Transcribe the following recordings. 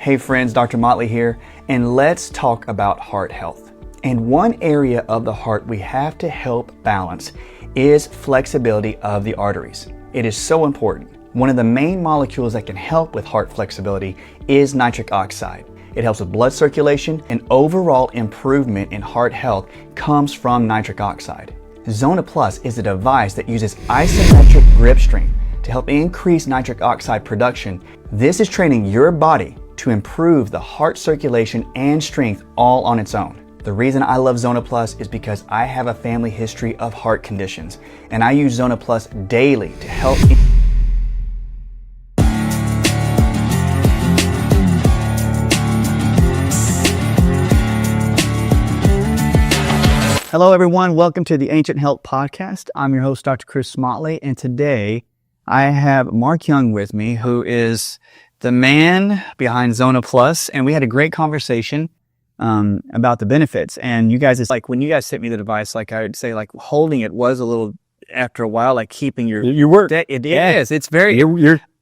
Hey friends, Dr. Motley here, and let's talk about heart health. And one area of the heart we have to help balance is flexibility of the arteries. It is so important. One of the main molecules that can help with heart flexibility is nitric oxide. It helps with blood circulation, and overall improvement in heart health comes from nitric oxide. Zona Plus is a device that uses isometric grip strength to help increase nitric oxide production. This is training your body to improve the heart circulation and strength all on its own. The reason I love Zona Plus is because I have a family history of heart conditions, and I use Zona Plus daily to help. Hello everyone, welcome to the Ancient Health Podcast. I'm your host, Dr. Chris Motley, and today I have Mark Young with me, who is the man behind Zona Plus, and we had a great conversation about the benefits. And you guys, it's like when you guys sent me the device, like I would say, like holding it was a little, after a while, like keeping your work. It is. It's very.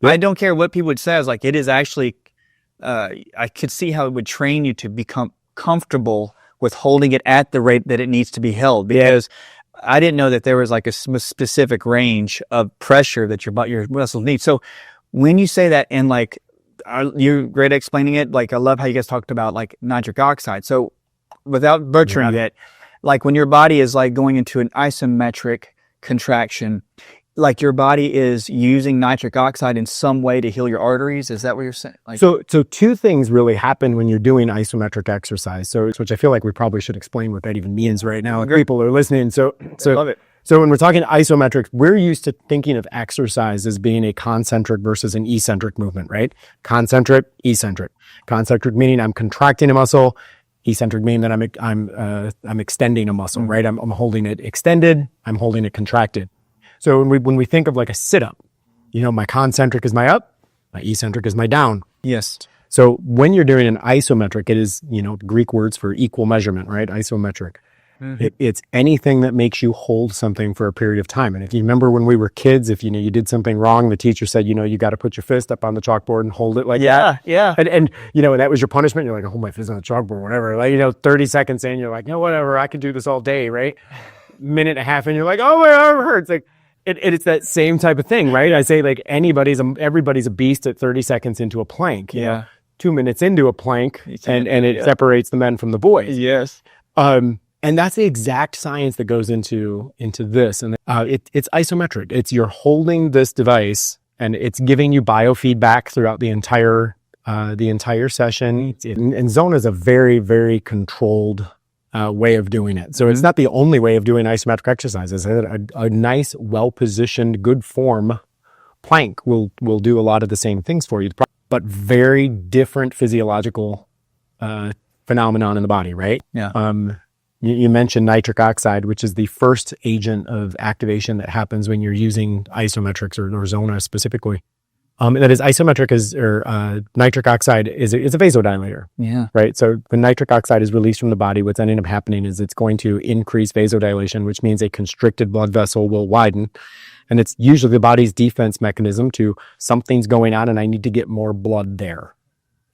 I don't care what people would say. I was like, it is actually. I could see how it would train you to become comfortable with holding it at the rate that it needs to be held, because I didn't know that there was like a specific range of pressure that your muscles need. So when you say that, and like, you're great at explaining it. Like, I love how you guys talked about like nitric oxide. So without butchering it, like when your body is like going into an isometric contraction, like your body is using nitric oxide in some way to heal your arteries. Is that what you're saying? Like, so two things really happen when you're doing isometric exercise. So, which I feel like we probably should explain what that even means right now. People are listening. So love it. So when we're talking isometric, we're used to thinking of exercise as being a concentric versus an eccentric movement, right? Concentric, eccentric. Concentric meaning I'm contracting a muscle. Eccentric meaning that I'm extending a muscle, right? I'm holding it extended. I'm holding it contracted. So when we think of like a sit-up, my concentric is my up, my eccentric is my down. Yes. So when you're doing an isometric, it is, Greek words for equal measurement, right? Isometric. Mm-hmm. It's anything that makes you hold something for a period of time. And if you remember when we were kids, if you did something wrong, the teacher said, you got to put your fist up on the chalkboard and hold it like that. Yeah. And that was your punishment. You're like, hold my fist on the chalkboard, whatever. Like, 30 seconds in, you're like, no, whatever, I could do this all day, right? Minute and a half in, you're like, oh, my arm hurts. Like, it's that same type of thing, right? I say like everybody's a beast at 30 seconds into a plank. Yeah. 2 minutes into a plank, and it separates the men from the boys. Yes. And that's the exact science that goes into this. And it's isometric. It's you're holding this device and it's giving you biofeedback throughout the entire session. And Zona is a very, very controlled way of doing it. So it's not the only way of doing isometric exercises. A nice, well-positioned, good form plank will do a lot of the same things for you, but very different physiological phenomenon in the body, right? Yeah. You mentioned nitric oxide, which is the first agent of activation that happens when you're using isometrics or Zona specifically. That is, nitric oxide is a vasodilator. Yeah. Right. So when nitric oxide is released from the body, what's ending up happening is it's going to increase vasodilation, which means a constricted blood vessel will widen. And it's usually the body's defense mechanism to something's going on and I need to get more blood there.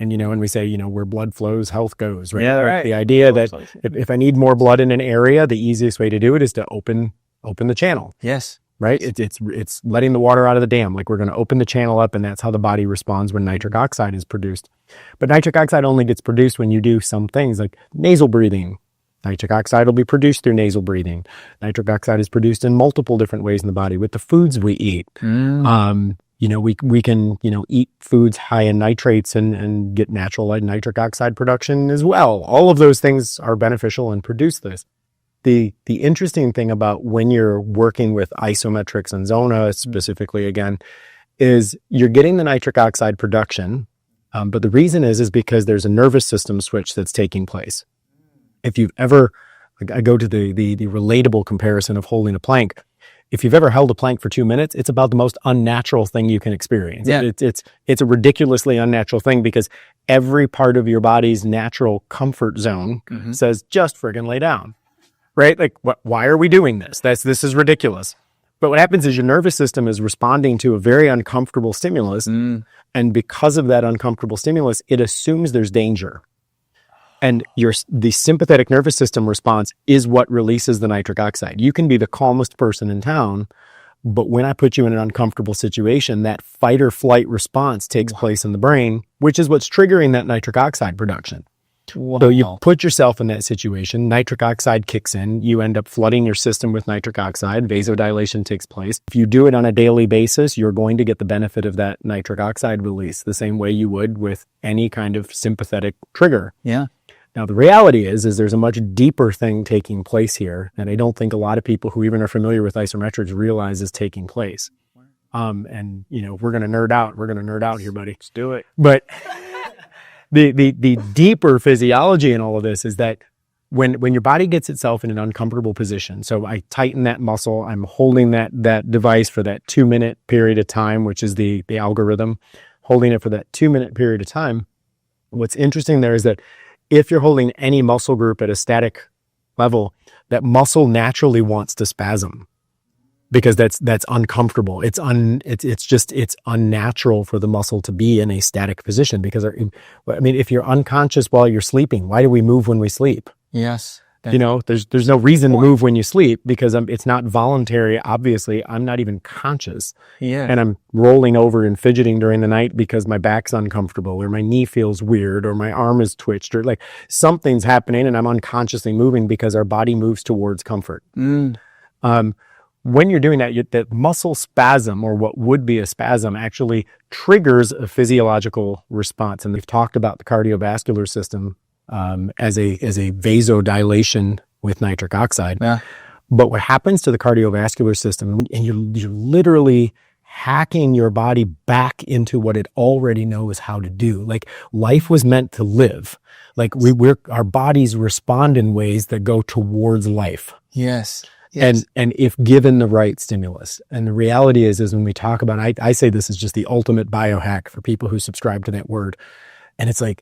And, when we say, where blood flows, health goes, right? Yeah, right. The idea that if I need more blood in an area, the easiest way to do it is to open the channel. Yes. Right? It's letting the water out of the dam. Like, we're going to open the channel up, and that's how the body responds when nitric oxide is produced. But nitric oxide only gets produced when you do some things like nasal breathing. Nitric oxide will be produced through nasal breathing. Nitric oxide is produced in multiple different ways in the body with the foods we eat. We can, eat foods high in nitrates and get natural nitric oxide production as well. All of those things are beneficial and produce this. The interesting thing about when you're working with isometrics and Zona specifically again, is you're getting the nitric oxide production. But the reason is because there's a nervous system switch that's taking place. If you've ever, I go to the relatable comparison of holding a plank. If you've ever held a plank for 2 minutes, it's about the most unnatural thing you can experience. Yeah. It's a ridiculously unnatural thing because every part of your body's natural comfort zone says just friggin' lay down, right? Like, why are we doing this? This is ridiculous. But what happens is your nervous system is responding to a very uncomfortable stimulus. And because of that uncomfortable stimulus, it assumes there's danger. And the sympathetic nervous system response is what releases the nitric oxide. You can be the calmest person in town, but when I put you in an uncomfortable situation, that fight or flight response takes place in the brain, which is what's triggering that nitric oxide production. Wow. So you put yourself in that situation, nitric oxide kicks in, you end up flooding your system with nitric oxide, vasodilation takes place. If you do it on a daily basis, you're going to get the benefit of that nitric oxide release the same way you would with any kind of sympathetic trigger. Yeah. Now, the reality is there's a much deeper thing taking place here, and I don't think a lot of people who even are familiar with isometrics realize is taking place. And, you know, we're going to nerd out. We're going to nerd out here, buddy. Let's do it. But the deeper physiology in all of this is that when your body gets itself in an uncomfortable position, so I tighten that muscle, I'm holding that device for that 2-minute period of time, which is the algorithm, holding it for that 2-minute period of time. What's interesting there is that if you're holding any muscle group at a static level, that muscle naturally wants to spasm because that's uncomfortable. It's unnatural for the muscle to be in a static position because, I mean, if you're unconscious while you're sleeping, why do we move when we sleep? Yes. You know, there's no reason to move when you sleep because it's not voluntary. Obviously, I'm not even conscious. Yeah. And I'm rolling over and fidgeting during the night because my back's uncomfortable or my knee feels weird or my arm is twitched or like something's happening and I'm unconsciously moving because our body moves towards comfort. When you're doing that, that muscle spasm or what would be a spasm actually triggers a physiological response. And we've talked about the cardiovascular system as a vasodilation with nitric oxide. Yeah. But what happens to the cardiovascular system, and you're literally hacking your body back into what it already knows how to do. Like life was meant to live. Like our bodies respond in ways that go towards life. Yes. Yes. And if given the right stimulus. And the reality is when we talk about, I say this is just the ultimate biohack for people who subscribe to that word. And it's like,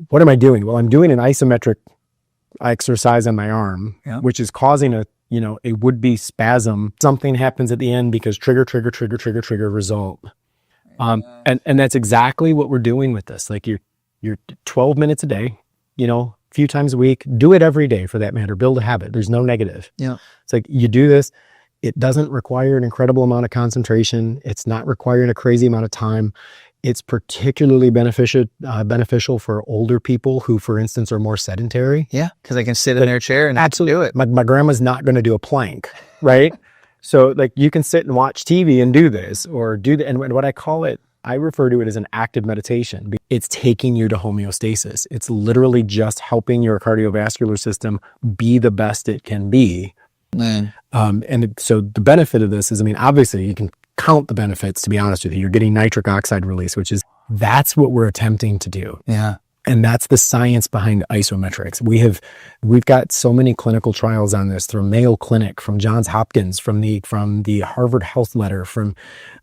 what am I doing? Well, I'm doing an isometric exercise on my arm, which is causing a would-be spasm. Something happens at the end because trigger result. And that's exactly what we're doing with this. Like you're 12 minutes a day, a few times a week, do it every day for that matter, build a habit. There's no negative. Yeah. It's like you do this. It doesn't require an incredible amount of concentration. It's not requiring a crazy amount of time. It's particularly beneficial for older people who, for instance, are more sedentary. Yeah, because they can sit in their chair and absolutely do it. My grandma's not going to do a plank, right? So like you can sit and watch TV and do this or do that. And what I refer to it as an active meditation. It's taking you to homeostasis. It's literally just helping your cardiovascular system be the best it can be. Man. And so the benefit of this is, obviously you can count the benefits, to be honest with you. You're getting nitric oxide release, that's what we're attempting to do. Yeah. And that's the science behind isometrics. We've got so many clinical trials on this from Mayo Clinic, from Johns Hopkins, from the Harvard Health Letter, from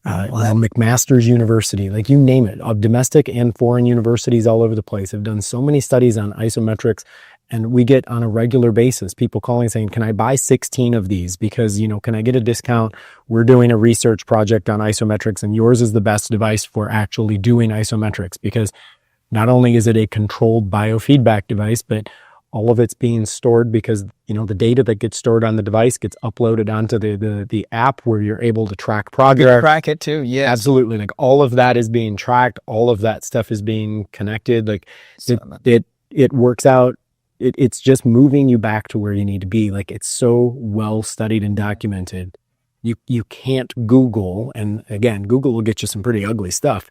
McMaster's University, like you name it. Domestic and foreign universities all over the place have done so many studies on isometrics. And we get on a regular basis people calling saying, can I buy 16 of these? Because, can I get a discount? We're doing a research project on isometrics and yours is the best device for actually doing isometrics because not only is it a controlled biofeedback device, but all of it's being stored because, the data that gets stored on the device gets uploaded onto the app where you're able to track progress. You track it too, yes. Absolutely. Like all of that is being tracked. All of that stuff is being connected. Like it works out. It's just moving you back to where you need to be. Like it's so well studied and documented. You can't Google, and again, Google will get you some pretty ugly stuff.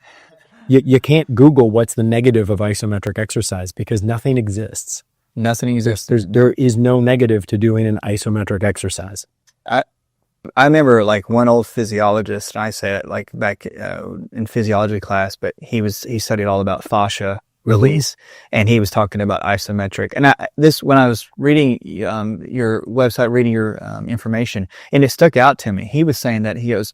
You can't Google what's the negative of isometric exercise because nothing exists. Nothing exists. There is no negative to doing an isometric exercise. I remember like one old physiologist, and I say it like back in physiology class, but he studied all about fascia release, and he was talking about isometric. And when I was reading your website, reading your information, and it stuck out to me. He was saying that he goes,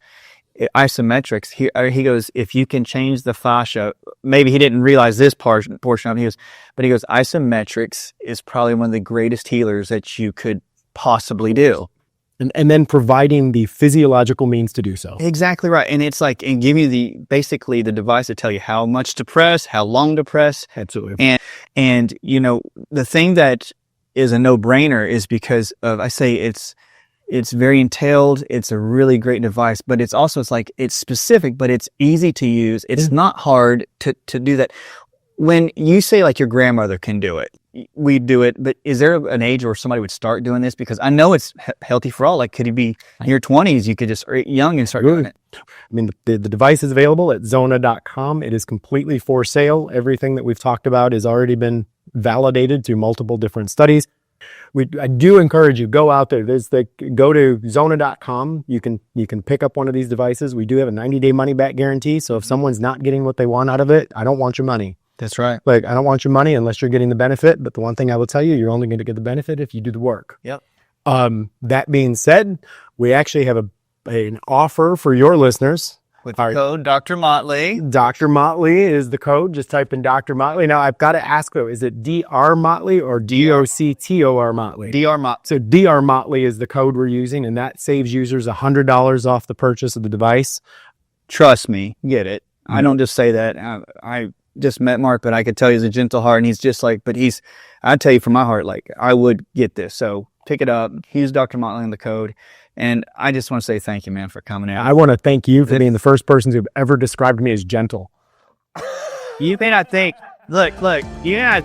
isometrics, he goes, if you can change the fascia, maybe he didn't realize this portion of it, but he goes, isometrics is probably one of the greatest healers that you could possibly do. And then providing the physiological means to do so. Exactly right. And it's like, and give you basically the device to tell you how much to press, how long to press. Absolutely. And you know, the thing that is a no-brainer is because of, I say it's very entailed. It's a really great device, but it's also, it's specific, but it's easy to use. It's not hard to do that. When you say like your grandmother can do it, we do it, but is there an age where somebody would start doing this? Because I know it's healthy for all. Like, could it be in your 20s? You could just, or young, and start doing it. I mean, the device is available at Zona.com. It is completely for sale. Everything that we've talked about has already been validated through multiple different studies. I do encourage you, go out there. Go to Zona.com. You can pick up one of these devices. We do have a 90-day money back guarantee. So if someone's not getting what they want out of it, I don't want your money. That's right. Like, I don't want your money unless you're getting the benefit. But the one thing I will tell you, you're only going to get the benefit if you do the work. Yep. That being said, we actually have an offer for your listeners. With the code Dr. Motley. Dr. Motley is the code. Just type in Dr. Motley. Now, I've got to ask though, is it Dr. Motley or DOCTOR Motley? Dr. Motley. So Dr. Motley is the code we're using, and that saves users $100 off the purchase of the device. Trust me, get it. I don't just say that. I just met Mark, but I could tell he's a gentle heart, and he's just like, I tell you from my heart, like, I would get this. So pick it up. Use Dr. Motley in the code. And I just want to say thank you, man, for coming out. I want to thank you for being the first person who've ever described me as gentle. You may not think, look, you may not